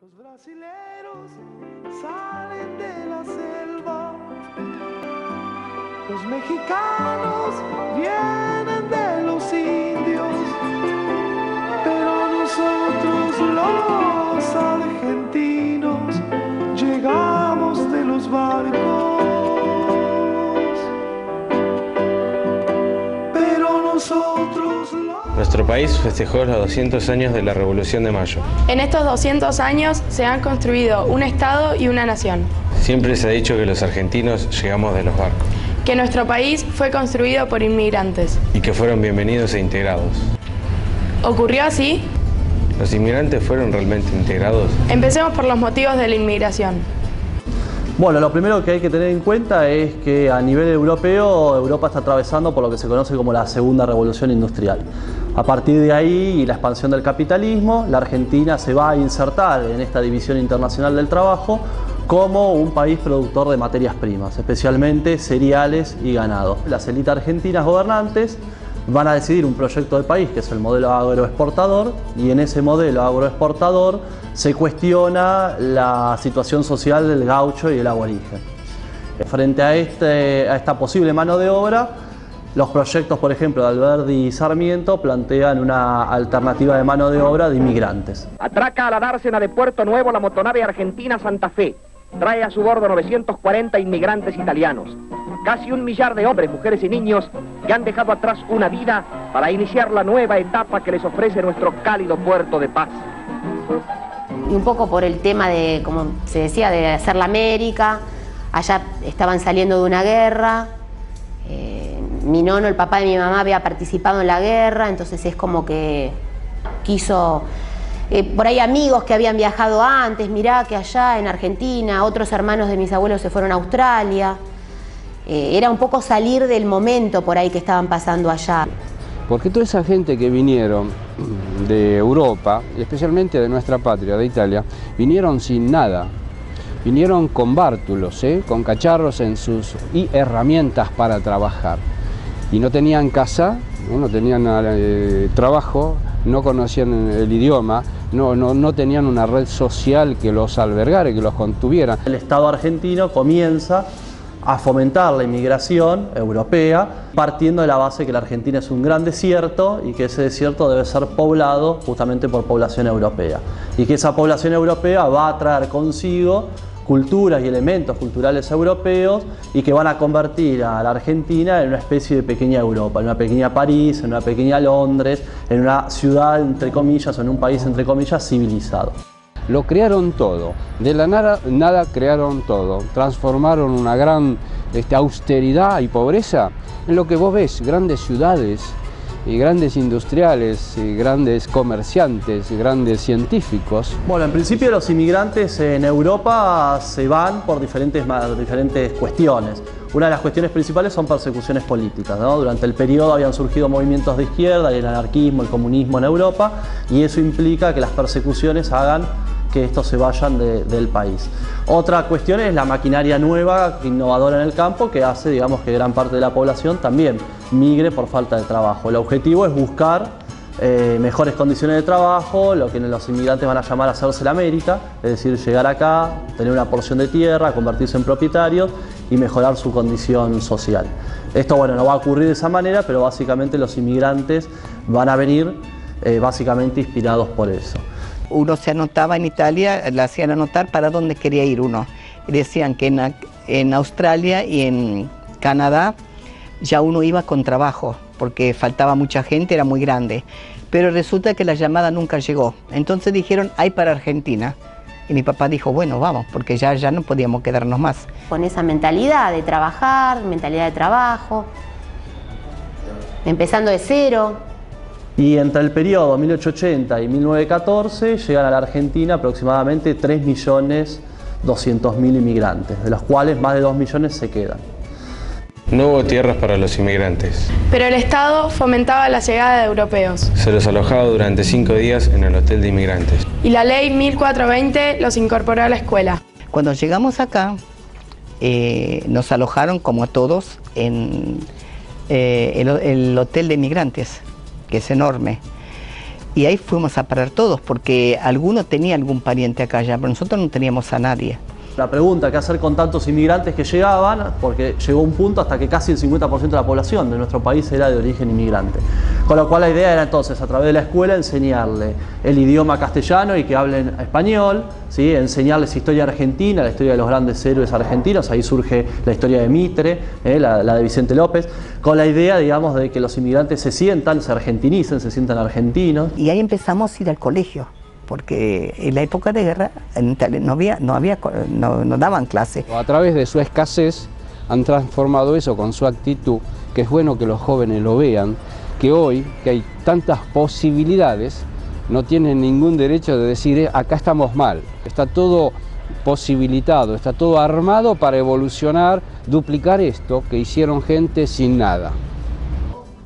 Los brasileros salen de la selva, los mexicanos vienen de los indios, pero nosotros los argentinos llegamos de los barcos, pero nosotros los... Nuestro país festejó los 200 años de la Revolución de Mayo. En estos 200 años se han construido un Estado y una nación. Siempre se ha dicho que los argentinos llegamos de los barcos. Que nuestro país fue construido por inmigrantes. Y que fueron bienvenidos e integrados. ¿Ocurrió así? ¿Los inmigrantes fueron realmente integrados? Empecemos por los motivos de la inmigración. Bueno, lo primero que hay que tener en cuenta es que a nivel europeo, Europa está atravesando por lo que se conoce como la segunda revolución industrial. A partir de ahí y la expansión del capitalismo, la Argentina se va a insertar en esta división internacional del trabajo como un país productor de materias primas, especialmente cereales y ganado. Las élites argentinas gobernantes van a decidir un proyecto de país que es el modelo agroexportador, y en ese modelo agroexportador se cuestiona la situación social del gaucho y el aborigen. Frente a esta posible mano de obra, los proyectos, por ejemplo, de Alberdi y Sarmiento plantean una alternativa de mano de obra de inmigrantes. Atraca a la dársena de Puerto Nuevo la motonave argentina Santa Fe. Trae a su bordo 940 inmigrantes italianos. Casi 1 millar de hombres, mujeres y niños que han dejado atrás una vida para iniciar la nueva etapa que les ofrece nuestro cálido puerto de paz. Y un poco por el tema de, como se decía, de hacer la América. Allá estaban saliendo de una guerra. Mi nono, el papá de mi mamá, había participado en la guerra, entonces es como que quiso... por ahí amigos que habían viajado antes, mirá que allá en Argentina, otros hermanos de mis abuelos se fueron a Australia. Era un poco salir del momento por ahí que estaban pasando allá. Porque toda esa gente que vinieron de Europa, y especialmente de nuestra patria, de Italia, vinieron sin nada. Vinieron con bártulos, con cacharros y herramientas para trabajar. Y no tenían casa, no tenían trabajo, no conocían el idioma, no tenían una red social que los albergara y que los contuviera. El Estado argentino comienza a fomentar la inmigración europea, partiendo de la base que la Argentina es un gran desierto y que ese desierto debe ser poblado justamente por población europea. Y que esa población europea va a traer consigo culturas y elementos culturales europeos y que van a convertir a la Argentina en una especie de pequeña Europa, en una pequeña París, en una pequeña Londres, en una ciudad, entre comillas, o en un país, entre comillas, civilizado. Lo crearon todo, de la nada crearon todo, transformaron una gran austeridad y pobreza en lo que vos ves, grandes ciudades, y grandes industriales, y grandes comerciantes, y grandes científicos. Bueno, en principio los inmigrantes en Europa se van por diferentes cuestiones. Una de las cuestiones principales son persecuciones políticas, ¿no? Durante el periodo habían surgido movimientos de izquierda, el anarquismo, el comunismo en Europa, y eso implica que las persecuciones hagan que estos se vayan del país. Otra cuestión es la maquinaria nueva, innovadora en el campo, que hace, digamos, que gran parte de la población también migre por falta de trabajo. El objetivo es buscar mejores condiciones de trabajo, lo que los inmigrantes van a llamar hacerse la América, es decir, llegar acá, tener una porción de tierra, convertirse en propietarios y mejorar su condición social. Esto, bueno, no va a ocurrir de esa manera, pero básicamente los inmigrantes van a venir básicamente inspirados por eso. Uno se anotaba en Italia, le hacían anotar para dónde quería ir uno. Y decían que en Australia y en Canadá ya uno iba con trabajo, porque faltaba mucha gente, era muy grande. Pero resulta que la llamada nunca llegó. Entonces dijeron, hay para Argentina. Y mi papá dijo, bueno, vamos, porque ya no podíamos quedarnos más. Con esa mentalidad de trabajar, mentalidad de trabajo, empezando de cero. Y entre el periodo 1880 y 1914 llegan a la Argentina aproximadamente 3.200.000 inmigrantes, de los cuales más de 2 millones se quedan. No hubo tierras para los inmigrantes. Pero el Estado fomentaba la llegada de europeos. Se los alojaba durante 5 días en el hotel de inmigrantes. Y la ley 1420 los incorporó a la escuela. Cuando llegamos acá, nos alojaron como a todos en el hotel de inmigrantes, que es enorme. Y ahí fuimos a parar todos, porque alguno tenía algún pariente acá ya, pero nosotros no teníamos a nadie. La pregunta, ¿qué hacer con tantos inmigrantes que llegaban? Porque llegó un punto hasta que casi el 50% de la población de nuestro país era de origen inmigrante. Con lo cual la idea era entonces, a través de la escuela, enseñarle el idioma castellano y que hablen español, ¿sí? Enseñarles historia argentina, la historia de los grandes héroes argentinos, ahí surge la historia de Mitre, la de Vicente López, con la idea, digamos, de que los inmigrantes se argentinicen, se sientan argentinos. Y ahí empezamos a ir al colegio, porque en la época de guerra en Italia no daban clase. A través de su escasez han transformado eso con su actitud, que es bueno que los jóvenes lo vean, que hoy, que hay tantas posibilidades, no tienen ningún derecho de decir acá estamos mal. Está todo posibilitado, está todo armado para evolucionar, duplicar esto que hicieron gente sin nada.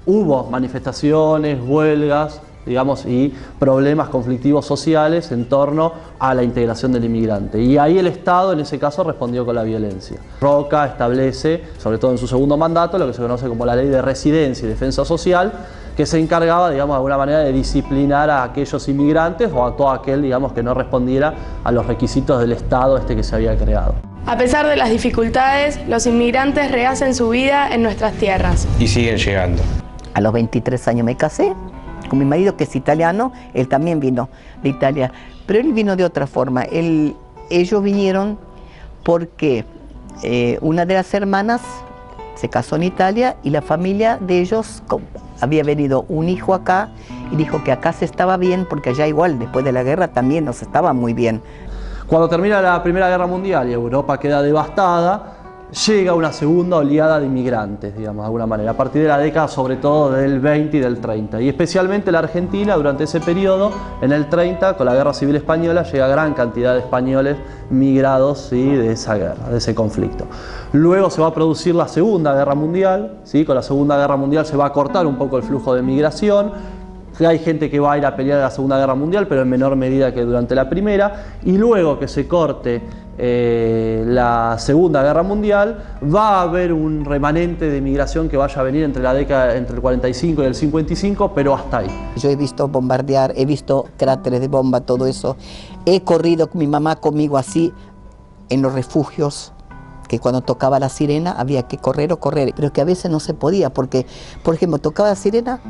Hubo manifestaciones, huelgas, digamos, y problemas conflictivos sociales en torno a la integración del inmigrante. Y ahí el Estado, en ese caso, respondió con la violencia. Roca establece, sobre todo en su segundo mandato, lo que se conoce como la Ley de Residencia y Defensa Social, que se encargaba, digamos, de alguna manera de disciplinar a aquellos inmigrantes o a todo aquel, digamos, que no respondiera a los requisitos del Estado que se había creado. A pesar de las dificultades, los inmigrantes rehacen su vida en nuestras tierras. Y siguen llegando. A los 23 años me casé con mi marido, que es italiano. Él también vino de Italia, pero él vino de otra forma. Ellos vinieron porque una de las hermanas se casó en Italia y la familia de ellos había venido un hijo acá y dijo que acá se estaba bien porque allá igual después de la guerra también no se estaba muy bien. Cuando termina la Primera Guerra Mundial y Europa queda devastada, llega una segunda oleada de inmigrantes, digamos, de alguna manera, a partir de la década sobre todo del 20 y del 30. Y especialmente la Argentina, durante ese periodo, en el 30, con la Guerra Civil Española, llega gran cantidad de españoles migrados, ¿sí?, de esa guerra, de ese conflicto. Luego se va a producir la Segunda Guerra Mundial, ¿sí? Con la Segunda Guerra Mundial se va a cortar un poco el flujo de migración. Hay gente que va a ir a pelear en la Segunda Guerra Mundial, pero en menor medida que durante la Primera. Y luego que se corte la Segunda Guerra Mundial, va a haber un remanente de migración que vaya a venir entre el 45 y el 55, pero hasta ahí. Yo he visto bombardear, he visto cráteres de bomba, todo eso. He corrido con mi mamá conmigo así en los refugios, que cuando tocaba la sirena había que correr o correr, pero que a veces no se podía, porque, por ejemplo, tocaba la sirena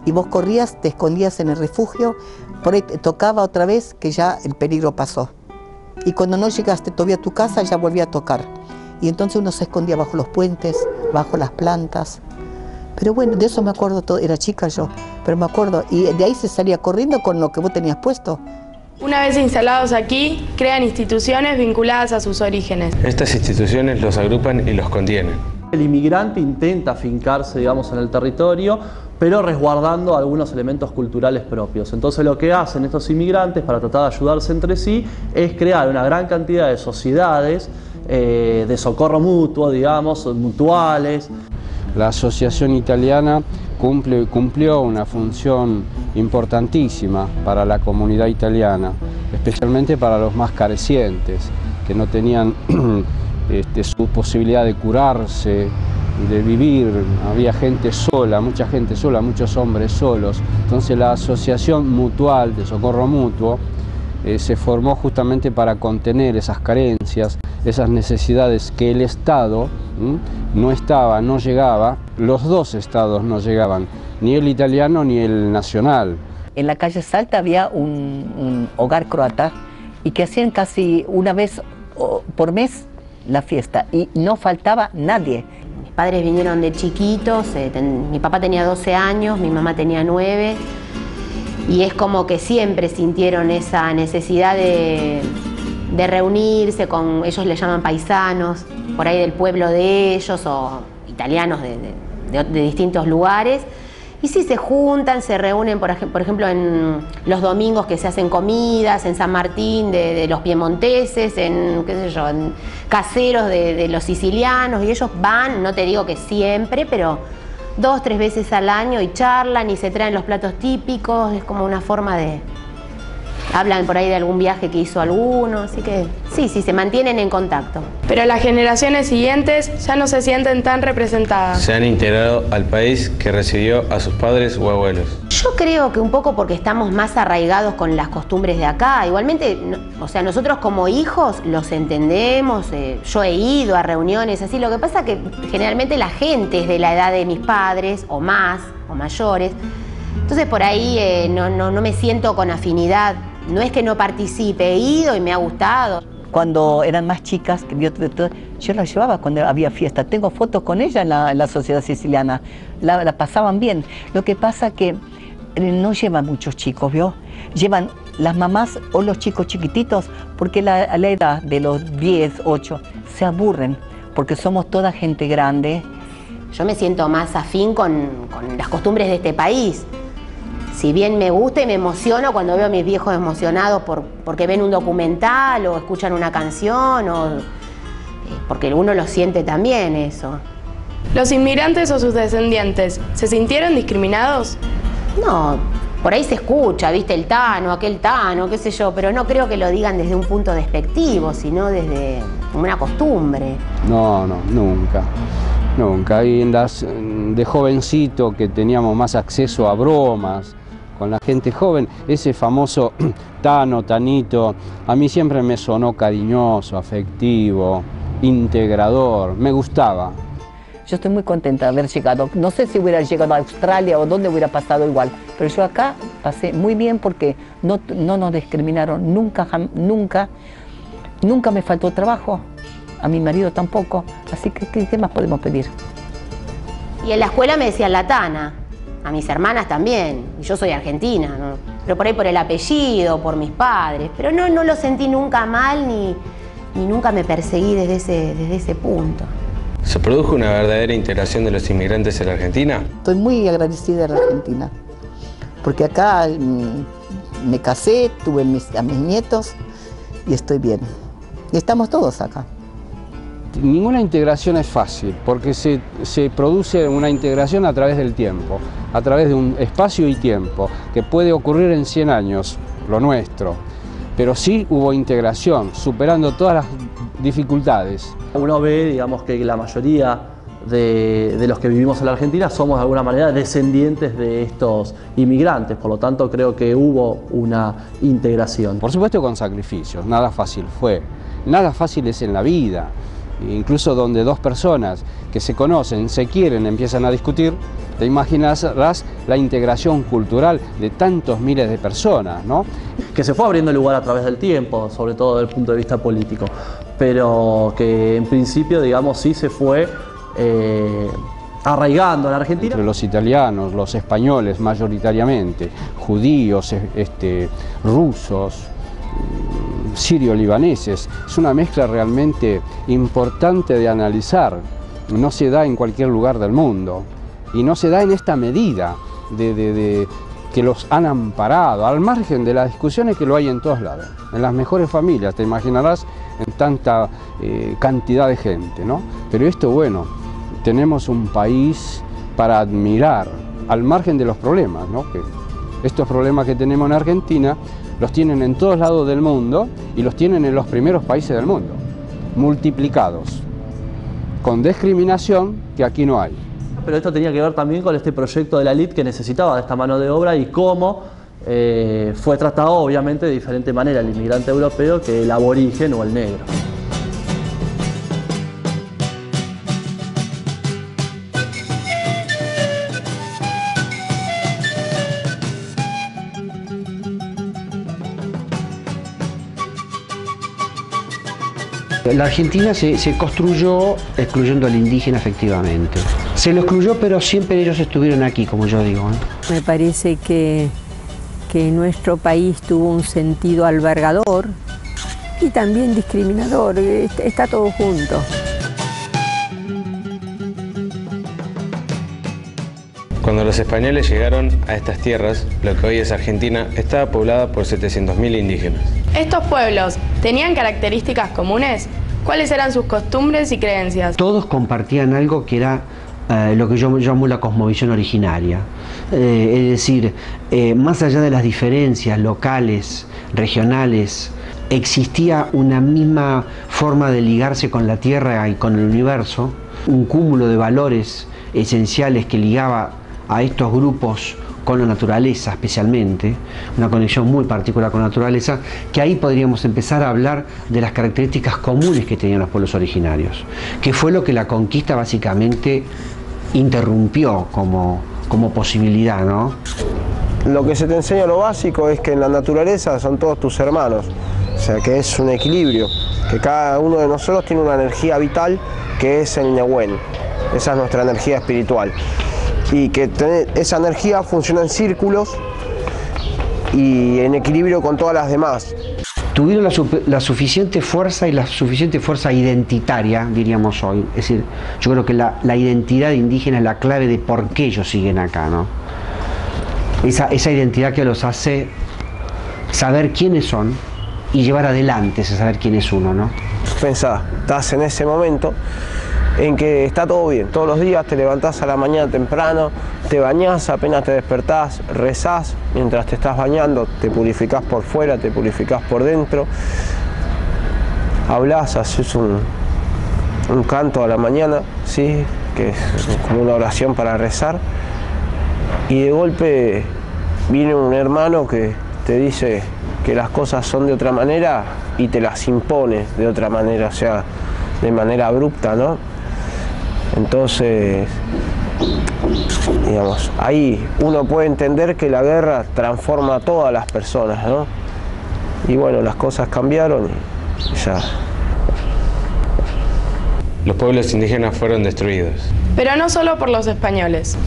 y vos corrías, te escondías en el refugio, por ahí te tocaba otra vez que ya el peligro pasó. Y cuando no llegaste todavía a tu casa ya volvía a tocar. Y entonces uno se escondía bajo los puentes, bajo las plantas. Pero bueno, de eso me acuerdo todo, era chica yo, pero me acuerdo. Y de ahí se salía corriendo con lo que vos tenías puesto. Una vez instalados aquí, crean instituciones vinculadas a sus orígenes. Estas instituciones los agrupan y los contienen. El inmigrante intenta afincarse, digamos, en el territorio, pero resguardando algunos elementos culturales propios. Entonces lo que hacen estos inmigrantes para tratar de ayudarse entre sí es crear una gran cantidad de sociedades de socorro mutuo, digamos, mutuales. La Asociación Italiana cumplió una función importantísima para la comunidad italiana, especialmente para los más carecientes, que no tenían su posibilidad de curarse, de vivir. Había gente sola, muchos hombres solos. Entonces la Asociación Mutual de Socorro Mutuo se formó justamente para contener esas carencias, esas necesidades que el Estado no llegaba, los dos estados no llegaban, ni el italiano ni el nacional. En la calle Salta había un hogar croata y que hacían casi una vez por mes la fiesta y no faltaba nadie. Mis padres vinieron de chiquitos, mi papá tenía 12 años, mi mamá tenía 9, y es como que siempre sintieron esa necesidad de reunirse con, ellos le llaman paisanos, por ahí del pueblo de ellos o italianos de distintos lugares. Y sí, se juntan, se reúnen, por ejemplo, en los domingos que se hacen comidas, en San Martín de los piemonteses, en, qué sé yo, en caseros de los sicilianos, y ellos van, no te digo que siempre, pero 2 o 3 veces al año y charlan y se traen los platos típicos, es como una forma de... Hablan por ahí de algún viaje que hizo alguno, así que sí, se mantienen en contacto. Pero las generaciones siguientes ya no se sienten tan representadas. Se han integrado al país que recibió a sus padres o abuelos. Yo creo que un poco porque estamos más arraigados con las costumbres de acá. Igualmente, o sea, nosotros como hijos los entendemos, yo he ido a reuniones así. Lo que pasa es que generalmente la gente es de la edad de mis padres o más, o mayores. Entonces por ahí no me siento con afinidad. No es que no participe, he ido y me ha gustado. Cuando eran más chicas, yo las llevaba cuando había fiesta. Tengo fotos con ella en la sociedad siciliana. La pasaban bien. Lo que pasa que no llevan muchos chicos, ¿vio? Llevan las mamás o los chicos chiquititos, porque a la edad de los 10, 8, se aburren, porque somos toda gente grande. Yo me siento más afín con las costumbres de este país. Si bien me gusta y me emociono cuando veo a mis viejos emocionados porque ven un documental o escuchan una canción, porque uno lo siente también eso. ¿Los inmigrantes o sus descendientes se sintieron discriminados? No, por ahí se escucha, viste, el tano, aquel tano, qué sé yo, pero no creo que lo digan desde un punto despectivo, sino desde una costumbre. No, nunca. Nunca. Y de jovencito que teníamos más acceso a bromas con la gente joven, ese famoso tano, tanito, a mí siempre me sonó cariñoso, afectivo, integrador, me gustaba. Yo estoy muy contenta de haber llegado. No sé si hubiera llegado a Australia o dónde hubiera pasado igual, pero yo acá pasé muy bien porque no nos discriminaron, nunca me faltó trabajo, a mi marido tampoco, así que ¿qué más podemos pedir? Y en la escuela me decían la tana, a mis hermanas también, y yo soy argentina, ¿no? Pero por ahí por el apellido, por mis padres, pero no lo sentí nunca mal ni nunca me perseguí desde ese punto. ¿Se produjo una verdadera integración de los inmigrantes en la Argentina? Estoy muy agradecida a la Argentina, porque acá me casé, tuve a mis nietos y estoy bien. Y estamos todos acá. Ninguna integración es fácil, porque se produce una integración a través del tiempo, a través de un espacio y tiempo, que puede ocurrir en 100 años, lo nuestro. Pero sí hubo integración, superando todas las dificultades. Uno ve, digamos, que la mayoría de los que vivimos en la Argentina somos de alguna manera descendientes de estos inmigrantes, por lo tanto creo que hubo una integración. Por supuesto con sacrificios, nada fácil fue, nada fácil es en la vida. Incluso donde dos personas que se conocen, se quieren, empiezan a discutir, te imaginarás la integración cultural de tantos miles de personas, ¿no? Que se fue abriendo lugar a través del tiempo, sobre todo desde el punto de vista político, pero que en principio, digamos, sí se fue arraigando en la Argentina. Entre los italianos, los españoles mayoritariamente, judíos, rusos, sirio-libaneses, es una mezcla realmente importante de analizar. No se da en cualquier lugar del mundo y no se da en esta medida que los han amparado, al margen de las discusiones que lo hay en todos lados, en las mejores familias, te imaginarás, en tanta cantidad de gente, ¿no? Pero esto, bueno, tenemos un país para admirar, al margen de los problemas, ¿no? Que estos problemas que tenemos en Argentina los tienen en todos lados del mundo y los tienen en los primeros países del mundo, multiplicados, con discriminación que aquí no hay. Pero esto tenía que ver también con este proyecto de la elite que necesitaba de esta mano de obra y cómo fue tratado obviamente de diferente manera el inmigrante europeo que el aborigen o el negro. La Argentina se construyó excluyendo al indígena, efectivamente. Se lo excluyó, pero siempre ellos estuvieron aquí, como yo digo, ¿eh? Me parece que nuestro país tuvo un sentido albergador y también discriminador. Está todo junto. Cuando los españoles llegaron a estas tierras, lo que hoy es Argentina, estaba poblada por 700.000 indígenas. ¿Estos pueblos tenían características comunes? ¿Cuáles eran sus costumbres y creencias? Todos compartían algo que era lo que yo llamo la cosmovisión originaria. Es decir, más allá de las diferencias locales, regionales, existía una misma forma de ligarse con la tierra y con el universo, un cúmulo de valores esenciales que ligaba a estos grupos con la naturaleza especialmente, una conexión muy particular con la naturaleza, que ahí podríamos empezar a hablar de las características comunes que tenían los pueblos originarios, que fue lo que la conquista básicamente interrumpió como posibilidad, ¿no? Lo que se te enseña, lo básico, es que en la naturaleza son todos tus hermanos, o sea que es un equilibrio, que cada uno de nosotros tiene una energía vital que es el Nehuen, esa es nuestra energía espiritual. Y que esa energía funciona en círculos y en equilibrio con todas las demás. Tuvieron la suficiente fuerza y la suficiente fuerza identitaria, diríamos hoy. Es decir, yo creo que la identidad indígena es la clave de por qué ellos siguen acá, ¿no? Esa identidad que los hace saber quiénes son y llevar adelante ese saber quién es uno, ¿no? Pensá, estás en ese momento en que está todo bien, todos los días te levantás a la mañana temprano, te bañás, apenas te despertás, rezás, mientras te estás bañando te purificás por fuera, te purificás por dentro, hablás, haces un canto a la mañana, ¿sí? Que es como una oración para rezar, y de golpe viene un hermano que te dice que las cosas son de otra manera y te las impone de otra manera, o sea, de manera abrupta, ¿no? Entonces, digamos, ahí uno puede entender que la guerra transforma a todas las personas, ¿no? Y bueno, las cosas cambiaron y ya. Los pueblos indígenas fueron destruidos. Pero no solo por los españoles.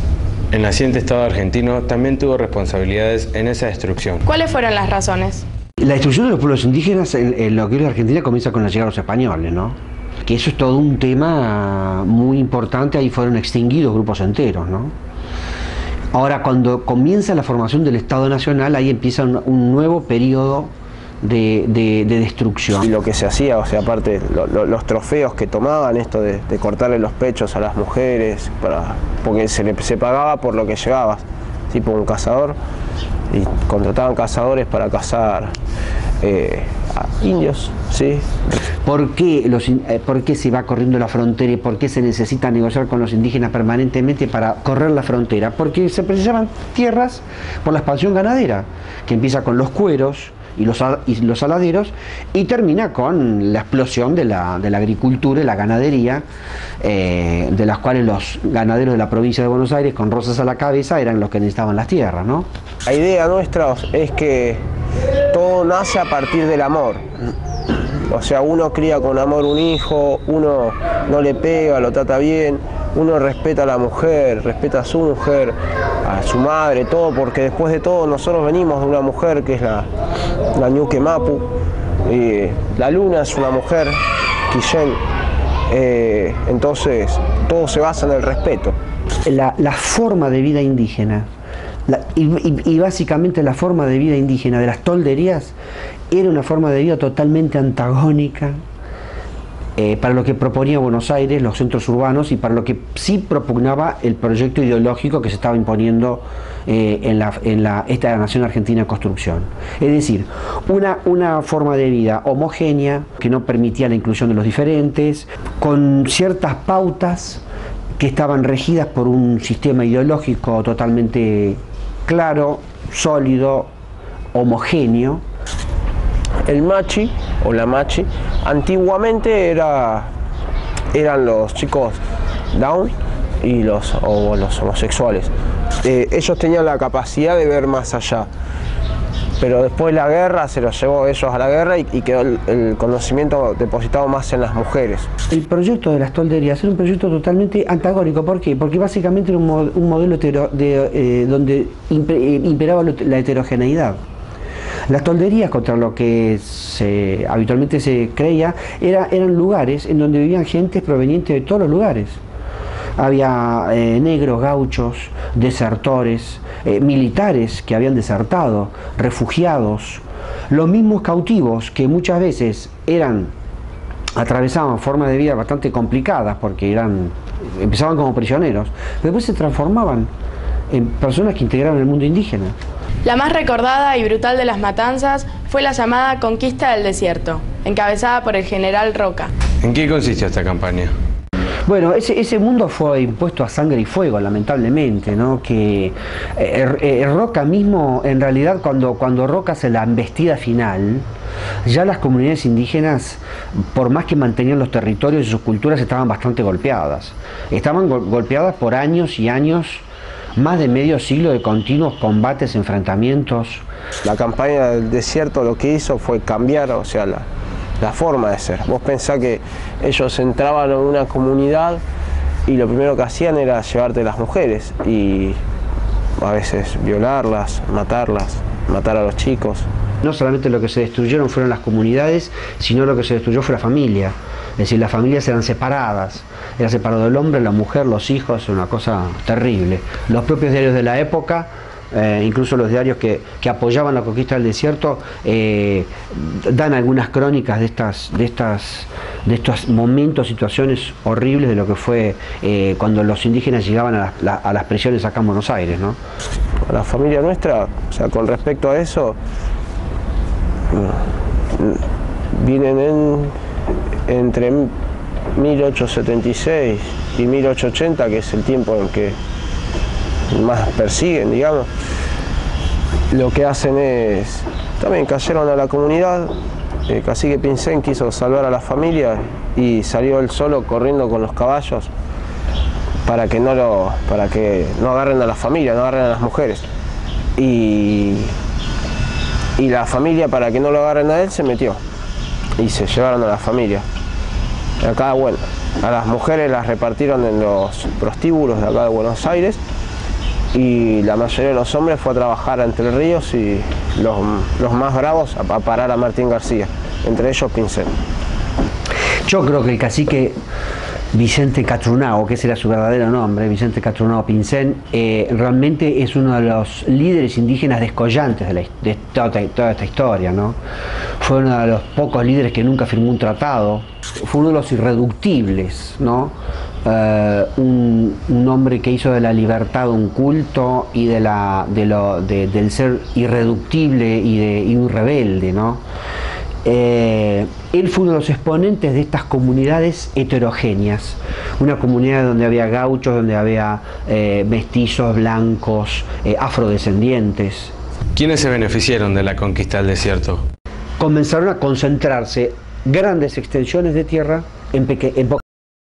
El naciente Estado argentino también tuvo responsabilidades en esa destrucción. ¿Cuáles fueron las razones? La destrucción de los pueblos indígenas en lo que es la Argentina comienza con la llegada de los españoles, ¿no? Que eso es todo un tema muy importante, ahí fueron extinguidos grupos enteros, ¿no? Ahora, cuando comienza la formación del Estado Nacional, ahí empieza un nuevo periodo de destrucción. Y lo que se hacía, o sea, aparte, los trofeos que tomaban, esto de cortarle los pechos a las mujeres, porque se pagaba por lo que llevabas, tipo un cazador, y contrataban cazadores para cazar a indios, ¿sí? ¿Por qué se va corriendo la frontera y por qué se necesita negociar con los indígenas permanentemente para correr la frontera? Porque se precisaban tierras por la expansión ganadera, que empieza con los cueros y los aladeros y termina con la explosión de la agricultura y la ganadería, de las cuales los ganaderos de la provincia de Buenos Aires, con rosas a la cabeza, eran los que necesitaban las tierras, ¿no? La idea nuestra es que todo nace a partir del amor. O sea, uno cría con amor un hijo, uno no le pega, lo trata bien, uno respeta a la mujer, respeta a su mujer, a su madre, todo, porque después de todo nosotros venimos de una mujer que es la Ñuque Mapu, la luna es una mujer, Quillén, entonces todo se basa en el respeto. La forma de vida indígena, y básicamente la forma de vida indígena de las tolderías era una forma de vida totalmente antagónica para lo que proponía Buenos Aires, los centros urbanos, y para lo que sí propugnaba el proyecto ideológico que se estaba imponiendo esta nación argentina en construcción. Es decir, una forma de vida homogénea que no permitía la inclusión de los diferentes, con ciertas pautas que estaban regidas por un sistema ideológico totalmente claro, sólido, homogéneo. El machi o la machi antiguamente eran los chicos down y los homosexuales. Ellos tenían la capacidad de ver más allá, pero después la guerra se los llevó ellos a la guerra y quedó el conocimiento depositado más en las mujeres. El proyecto de las tolderías era un proyecto totalmente antagónico. ¿Por qué? Porque básicamente era un modelo donde imperaba la heterogeneidad. Las tolderías, contra lo que habitualmente se creía, eran lugares en donde vivían gentes provenientes de todos los lugares. Había negros, gauchos, desertores, militares que habían desertado, refugiados, los mismos cautivos que muchas veces atravesaban formas de vida bastante complicadas porque empezaban como prisioneros, pero después se transformaban en personas que integraban el mundo indígena. La más recordada y brutal de las matanzas fue la llamada Conquista del Desierto, encabezada por el general Roca. ¿En qué consistió esta campaña? Bueno, ese mundo fue impuesto a sangre y fuego, lamentablemente, ¿no? Que Roca mismo, en realidad, cuando Roca hace la embestida final, ya las comunidades indígenas, por más que mantenían los territorios y sus culturas, estaban bastante golpeadas. Estaban golpeadas por años y años, más de medio siglo de continuos combates, enfrentamientos. La campaña del desierto lo que hizo fue cambiar, o sea, la forma de ser. Vos pensás que ellos entraban en una comunidad y lo primero que hacían era llevarte las mujeres y a veces violarlas, matar a los chicos. No solamente lo que se destruyeron fueron las comunidades, sino lo que se destruyó fue la familia. Es decir, las familias eran separadas. Era separado el hombre, la mujer, los hijos, una cosa terrible. Los propios diarios de la época, incluso los diarios que apoyaban la conquista del desierto, dan algunas crónicas de estos momentos, situaciones horribles de lo que fue cuando los indígenas llegaban a las prisiones acá en Buenos Aires, ¿no? La familia nuestra, o sea, con respecto a eso, vienen entre 1876 y 1880, que es el tiempo en que más persiguen, digamos. Lo que hacen es, también cayeron a la comunidad, el cacique Pincén quiso salvar a la familia y salió él solo corriendo con los caballos para que no agarren a la familia, no agarren a las mujeres. Y la familia, para que no lo agarren a él, se metió y se llevaron a la familia. Acá, bueno, a las mujeres las repartieron en los prostíbulos de acá de Buenos Aires y la mayoría de los hombres fue a trabajar a Entre Ríos y los más bravos a parar a Martín García, entre ellos Pincén. Yo creo que el cacique Vicente Catrunao, que ese era su verdadero nombre, Vicente Catrunao Pincén, realmente es uno de los líderes indígenas descollantes de toda esta historia, ¿no? Fue uno de los pocos líderes que nunca firmó un tratado, fue uno de los irreductibles, ¿no? Un hombre que hizo de la libertad un culto y del ser irreductible y un rebelde, ¿no? Él fue uno de los exponentes de estas comunidades heterogéneas, una comunidad donde había gauchos, donde había mestizos, blancos, afrodescendientes. ¿Quiénes se beneficiaron de la conquista del desierto? Comenzaron a concentrarse grandes extensiones de tierra en pocas